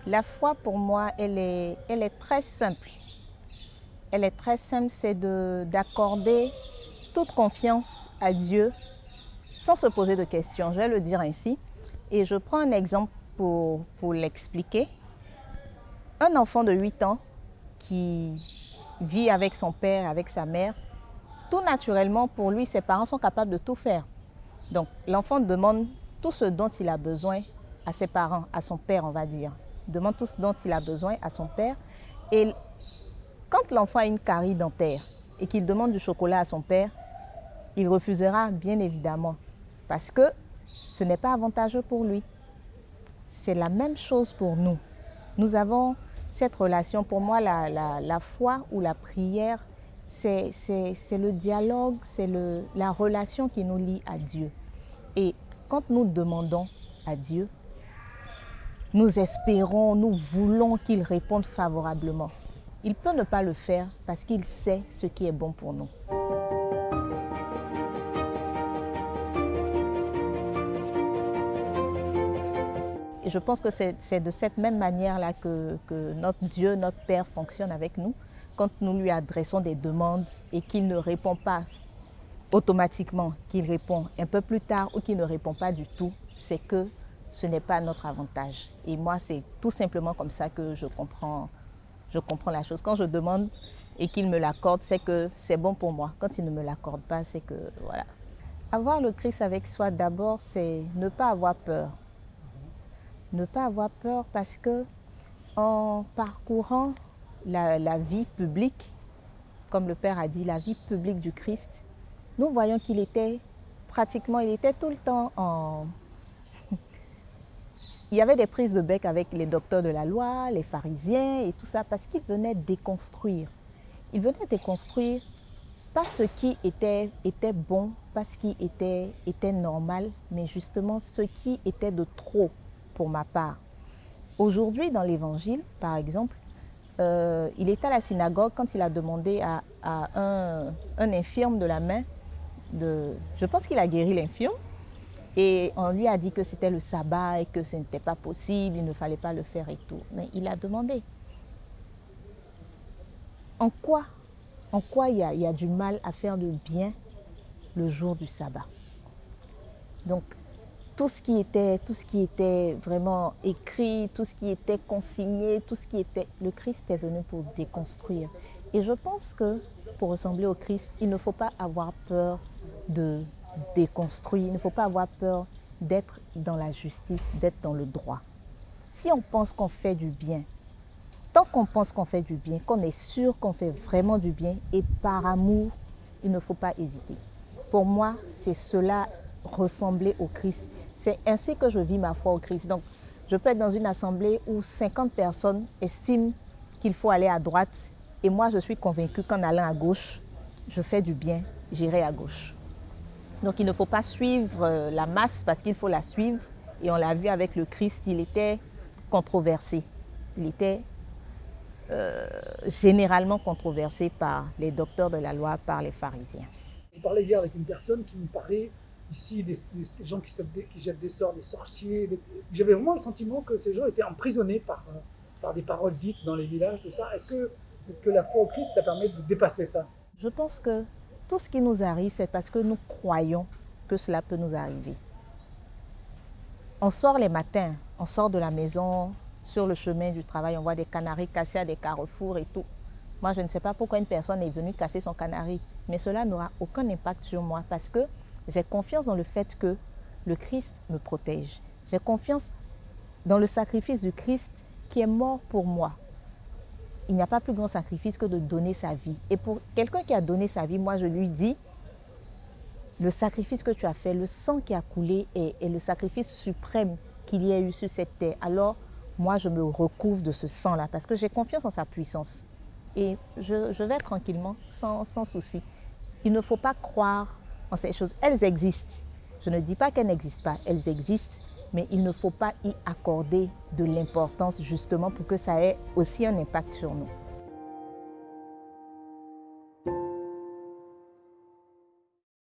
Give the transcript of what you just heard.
La foi, pour moi, elle est très simple. Elle est très simple, c'est d'accorder toute confiance à Dieu sans se poser de questions. Je vais le dire ainsi. Et je prends un exemple pour l'expliquer. Un enfant de 8 ans qui vit avec son père, avec sa mère, tout naturellement, pour lui, ses parents sont capables de tout faire. Donc, l'enfant demande tout ce dont il a besoin à ses parents, à son père, on va dire. Il demande tout ce dont il a besoin à son père. Et quand l'enfant a une carie dentaire et qu'il demande du chocolat à son père, il refusera bien évidemment parce que ce n'est pas avantageux pour lui. C'est la même chose pour nous. Nous avons cette relation. Pour moi, la foi ou la prière, c'est le dialogue, c'est la relation qui nous lie à Dieu. Et quand nous demandons à Dieu, nous espérons, nous voulons qu'il réponde favorablement. Il peut ne pas le faire parce qu'il sait ce qui est bon pour nous. Et je pense que c'est de cette même manière-là que notre Dieu, notre Père fonctionne avec nous. Quand nous lui adressons des demandes et qu'il ne répond pas automatiquement, qu'il répond un peu plus tard ou qu'il ne répond pas du tout, c'est que ce n'est pas notre avantage. Et moi, c'est tout simplement comme ça que je comprends la chose. Quand je demande et qu'il me l'accorde, c'est que c'est bon pour moi. Quand il ne me l'accorde pas, c'est que voilà. Avoir le Christ avec soi, d'abord, c'est ne pas avoir peur. Ne pas avoir peur parce que en parcourant la vie publique, comme le Père a dit, la vie publique du Christ, nous voyons qu'il était tout le temps en... Il y avait des prises de bec avec les docteurs de la loi, les pharisiens et tout ça, parce qu'il venait déconstruire. Il venait déconstruire pas ce qui était bon, pas ce qui était normal, mais justement ce qui était de trop pour ma part. Aujourd'hui, dans l'Évangile, par exemple, il était à la synagogue quand il a demandé à un infirme de la main, je pense qu'il a guéri l'infirme, et on lui a dit que c'était le sabbat et que ce n'était pas possible, il ne fallait pas le faire et tout. Mais il a demandé, en quoi il y a du mal à faire du bien le jour du sabbat? Donc, tout ce qui était vraiment écrit, tout ce qui était consigné, le Christ est venu pour déconstruire. Et je pense que pour ressembler au Christ, il ne faut pas avoir peur de déconstruire, il ne faut pas avoir peur d'être dans la justice, d'être dans le droit. Si on pense qu'on fait du bien, tant qu'on pense qu'on fait du bien, qu'on est sûr qu'on fait vraiment du bien, et par amour, il ne faut pas hésiter. Pour moi, c'est cela, ressembler au Christ. C'est ainsi que je vis ma foi au Christ. Donc, je peux être dans une assemblée où 50 personnes estiment qu'il faut aller à droite et moi, je suis convaincue qu'en allant à gauche, je fais du bien, j'irai à gauche. Donc, il ne faut pas suivre la masse parce qu'il faut la suivre. Et on l'a vu avec le Christ, il était controversé. Il était généralement controversé par les docteurs de la loi, par les pharisiens. Je parlais hier avec une personne qui me parlait ici des gens qui jettent des sorts, des sorciers. J'avais vraiment le sentiment que ces gens étaient emprisonnés par des paroles dites dans les villages, tout ça. Est-ce que la foi au Christ, ça permet de dépasser ça? Je pense que tout ce qui nous arrive, c'est parce que nous croyons que cela peut nous arriver. On sort les matins, on sort de la maison, sur le chemin du travail, on voit des canaris cassés à des carrefours et tout. Moi, je ne sais pas pourquoi une personne est venue casser son canari, mais cela n'aura aucun impact sur moi parce que j'ai confiance dans le fait que le Christ me protège. J'ai confiance dans le sacrifice du Christ qui est mort pour moi. Il n'y a pas plus grand sacrifice que de donner sa vie. Et pour quelqu'un qui a donné sa vie, moi je lui dis, le sacrifice que tu as fait, le sang qui a coulé est le sacrifice suprême qu'il y a eu sur cette terre. Alors, moi je me recouvre de ce sang-là parce que j'ai confiance en sa puissance. Et je vais tranquillement, sans souci. Il ne faut pas croire en ces choses. Elles existent. Je ne dis pas qu'elles n'existent pas. Elles existent, mais il ne faut pas y accorder de l'importance justement pour que ça ait aussi un impact sur nous.